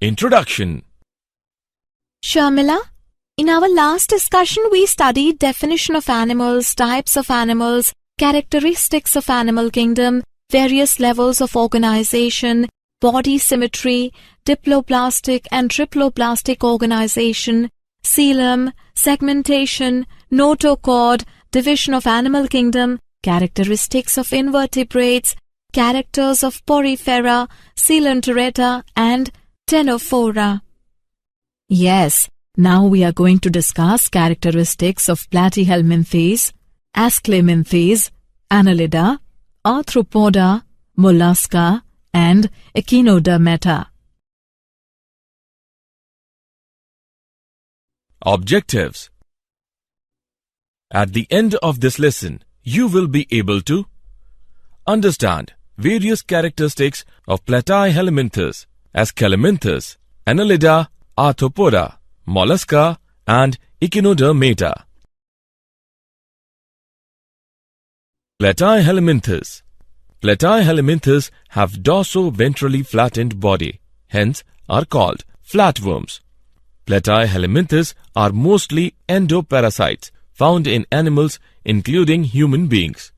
Introduction. Sharmila, in our last discussion we studied definition of animals, types of animals, characteristics of animal kingdom, various levels of organization, body symmetry, diploblastic and triploblastic organization, coelom, segmentation, notochord, division of animal kingdom, characteristics of invertebrates, characters of porifera, coelenterata and ctenophora. Yes, now we are going to discuss characteristics of platyhelminthes, ascleminthes, Annelida, Arthropoda, Mollusca and Echinodermata. Objectives. At the end of this lesson, you will be able to understand various characteristics of platyhelminthes, ascleminthes, Annelida, Arthropoda, Mollusca and Echinodermata. Platyhelminthes. Platyhelminthes have dorso-ventrally flattened body, hence are called flatworms. Platyhelminthes are mostly endoparasites found in animals including human beings.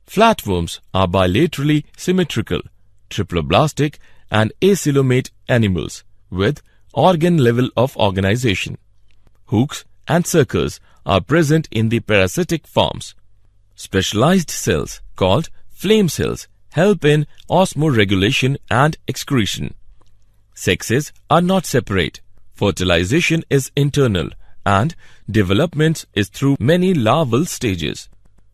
Flatworms are bilaterally symmetrical, triploblastic and acoelomate animals with organ level of organization. Hooks and suckers are present in the parasitic forms. Specialized cells called flame cells help in osmoregulation and excretion. Sexes are not separate. Fertilization is internal and development is through many larval stages.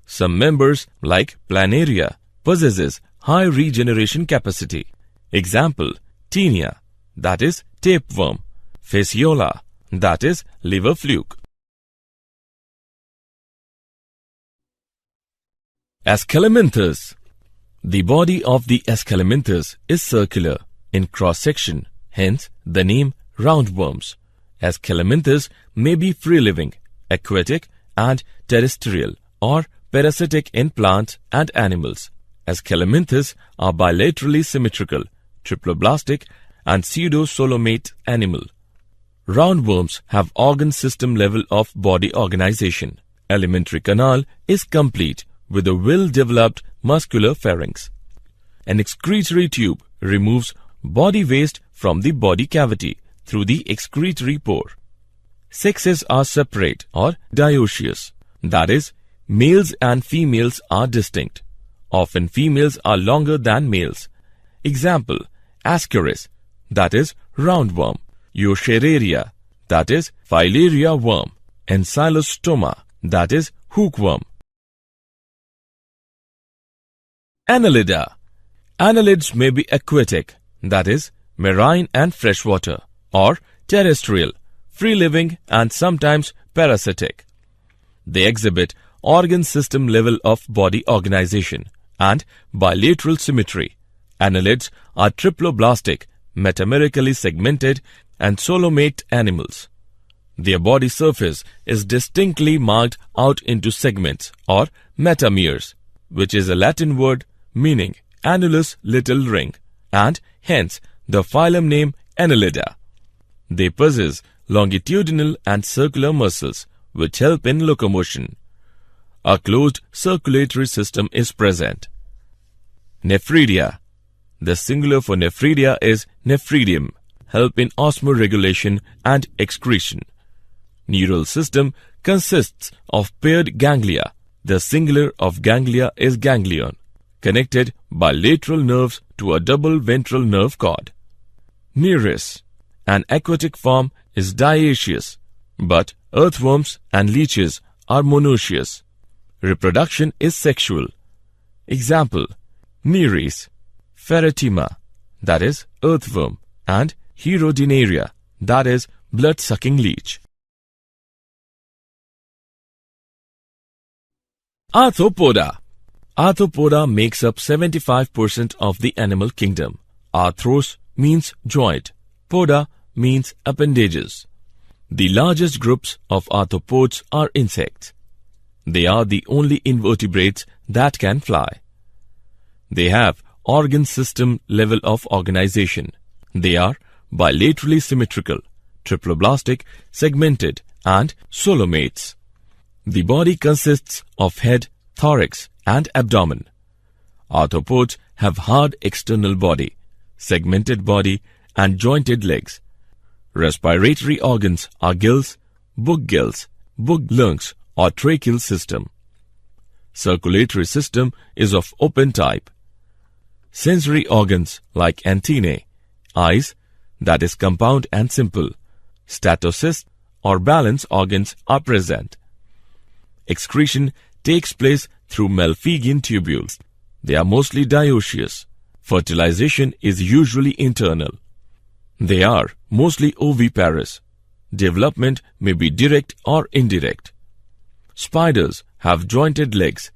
Some members like Planaria possesses high regeneration capacity. Example, Taenia, that is tapeworm, Fasciola, that is liver fluke. Ascleminthes. The body of the ascleminthes is circular in cross-section, hence the name roundworms. Ascleminthes may be free-living, aquatic and terrestrial or parasitic in plants and animals. Ascleminthes are bilaterally symmetrical, triploblastic and pseudo-solomate animal. Roundworms have organ system level of body organization. Alimentary canal is complete with a well-developed muscular pharynx. An excretory tube removes body waste from the body cavity through the excretory pore. Sexes are separate or dioecious, that is, males and females are distinct. Often females are longer than males. Example, Ascaris, that is roundworm, Eucheraria, that is filaria worm, and Ancylostoma, that is hookworm. Annelida. Annelids may be aquatic, that is marine and freshwater, or terrestrial, free-living and sometimes parasitic. They exhibit organ system level of body organization and bilateral symmetry. Annelids are triploblastic, metamerically segmented and solomate animals. Their body surface is distinctly marked out into segments or metameres, which is a Latin word meaning annulus little ring, and hence the phylum name Annelida. They possess longitudinal and circular muscles which help in locomotion. A closed circulatory system is present. Nephridia. The singular for nephridia is nephridium, help in osmoregulation and excretion. Neural system consists of paired ganglia. The singular of ganglia is ganglion, connected by lateral nerves to a double ventral nerve cord. Nereis. An aquatic form is dioecious, but earthworms and leeches are monoecious. Reproduction is sexual. Example, Nereis, Ferretima, that is earthworm, and Herodinaria, that is blood-sucking leech. Arthropoda. Arthropoda makes up 75% of the animal kingdom. Arthros means joint. Poda means appendages. The largest groups of arthropods are insects. They are the only invertebrates that can fly. They have organ system level of organization. They are bilaterally symmetrical, triploblastic, segmented, and coelomates. The body consists of head, thorax, and abdomen. Arthropods have hard external body, segmented body, and jointed legs. Respiratory organs are gills, book lungs, or tracheal system. Circulatory system is of open type. Sensory organs like antennae, eyes, that is compound and simple, statocysts or balance organs are present. Excretion takes place through Malpighian tubules. They are mostly dioecious. Fertilization is usually internal. They are mostly oviparous. Development may be direct or indirect. Spiders have jointed legs,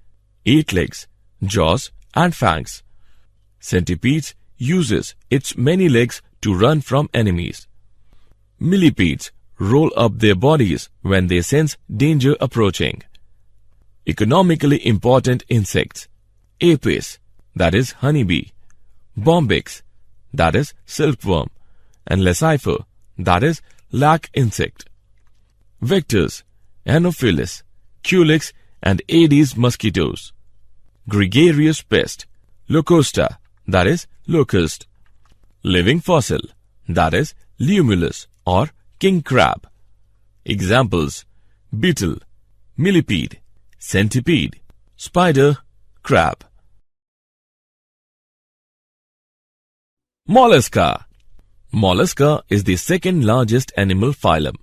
8 legs, jaws and fangs. Centipedes uses its many legs to run from enemies. Millipedes roll up their bodies when they sense danger approaching. Economically important insects: Apis, that is honeybee; Bombyx, that is silkworm; and Leucifer, that is lac insect. Vectors: Anopheles, Culex, and Aedes mosquitoes. Gregarious pest: Locusta, that is locust. Living fossil, that is Limulus or king crab. Examples: beetle, millipede, centipede, spider, crab. Mollusca. Mollusca is the second largest animal phylum.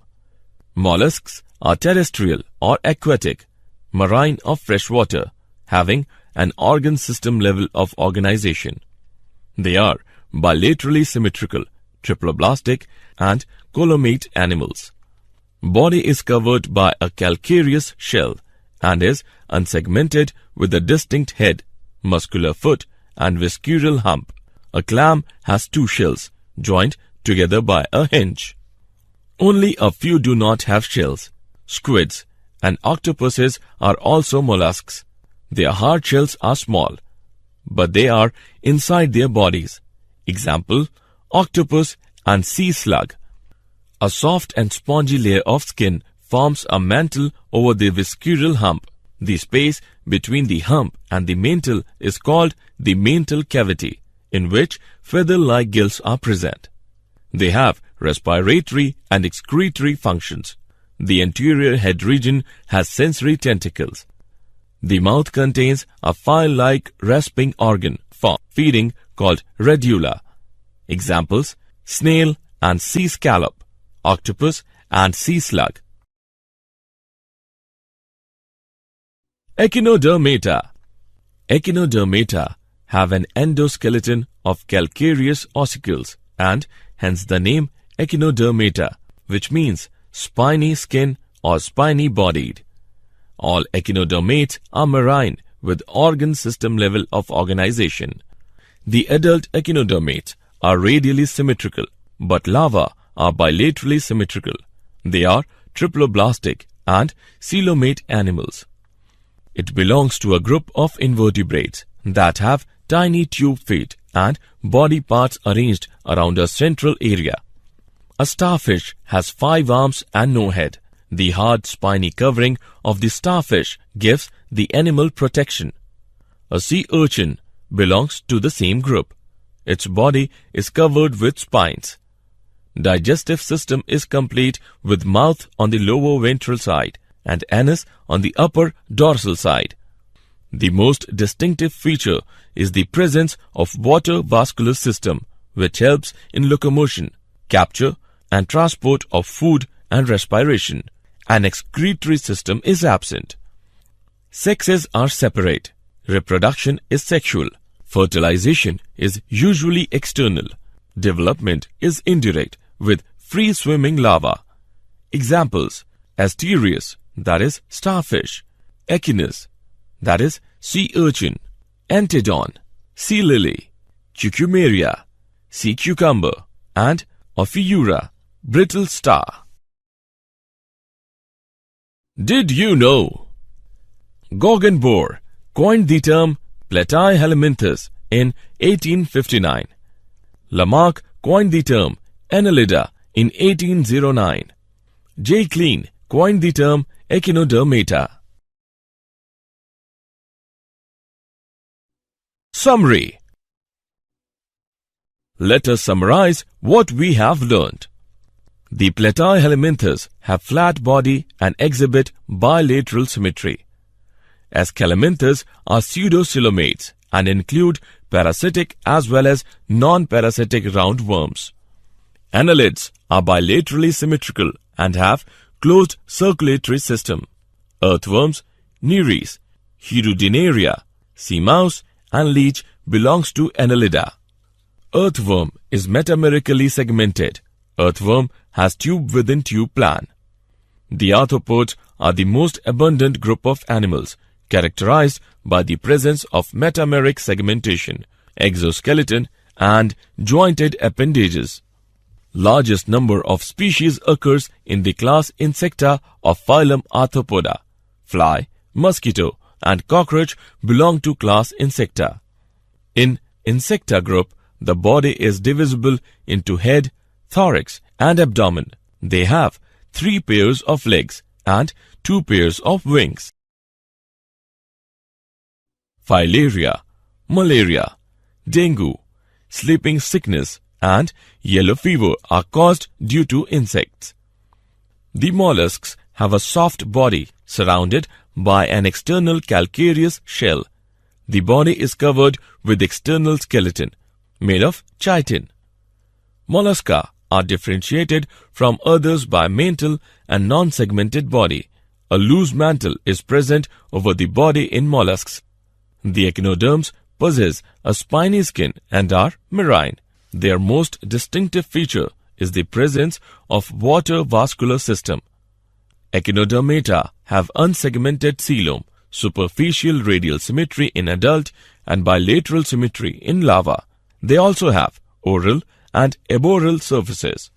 Mollusks are terrestrial or aquatic, marine or freshwater, having an organ system level of organization. They are bilaterally symmetrical, triploblastic, and coelomate animals. Body is covered by a calcareous shell and is unsegmented with a distinct head, muscular foot, and visceral hump. A clam has 2 shells joined together by a hinge. Only a few do not have shells. Squids and octopuses are also mollusks. Their hard shells are small, but they are inside their bodies. Example: octopus and sea slug. A soft and spongy layer of skin forms a mantle over the visceral hump. The space between the hump and the mantle is called the mantle cavity, in which feather-like gills are present. They have respiratory and excretory functions. The anterior head region has sensory tentacles. The mouth contains a file-like rasping organ for feeding called radula. Examples: snail and sea scallop, octopus and sea slug. Echinodermata. Echinodermata have an endoskeleton of calcareous ossicles and hence the name echinodermata, which means spiny skin or spiny bodied. All echinodermates are marine with organ system level of organization. The adult echinodermates are radially symmetrical, but larvae are bilaterally symmetrical. They are triploblastic and coelomate animals. It belongs to a group of invertebrates that have tiny tube feet and body parts arranged around a central area. A starfish has 5 arms and no head. The hard spiny covering of the starfish gives the animal protection. A sea urchin belongs to the same group. Its body is covered with spines. Digestive system is complete with mouth on the lower ventral side and anus on the upper dorsal side. The most distinctive feature is the presence of water vascular system, which helps in locomotion, capture and transport of food and respiration. An excretory system is absent. Sexes are separate. Reproduction is sexual. Fertilization is usually external. Development is indirect with free-swimming larvae. Examples: Asterius, that is starfish; Echinus, that is sea urchin; Antedon, sea lily; Cucumeria, sea cucumber; and Ophiura, brittle star. Did you know? Goggenbohr coined the term Platyhelminthes in 1859. Lamarck coined the term Annelida in 1809. J. Klein coined the term echinodermata. Summary. Let us summarize what we have learned. The platyhelminthes have flat body and exhibit bilateral symmetry. Escalminths are pseudocoelomates and include parasitic as well as non-parasitic roundworms. Annelids are bilaterally symmetrical and have closed circulatory system. Earthworms, Nereis, Hirudinaria, sea mouse and leech belongs to Annelida. Earthworm is metamerically segmented. Earthworm has tube within tube plan. The arthropods are the most abundant group of animals, characterized by the presence of metameric segmentation, exoskeleton and jointed appendages. Largest number of species occurs in the class Insecta of phylum Arthropoda. Fly, mosquito and cockroach belong to class Insecta. In Insecta group, the body is divisible into head, thorax and abdomen. They have 3 pairs of legs and 2 pairs of wings. Filaria, malaria, dengue, sleeping sickness and yellow fever are caused due to insects. The mollusks have a soft body surrounded by an external calcareous shell. The body is covered with external skeleton made of chitin. Mollusca are differentiated from others by mantle and non-segmented body. A loose mantle is present over the body in mollusks. The echinoderms possess a spiny skin and are marine. Their most distinctive feature is the presence of water vascular system. Echinodermata have unsegmented coelom, superficial radial symmetry in adult and bilateral symmetry in larva. They also have oral and aboral surfaces.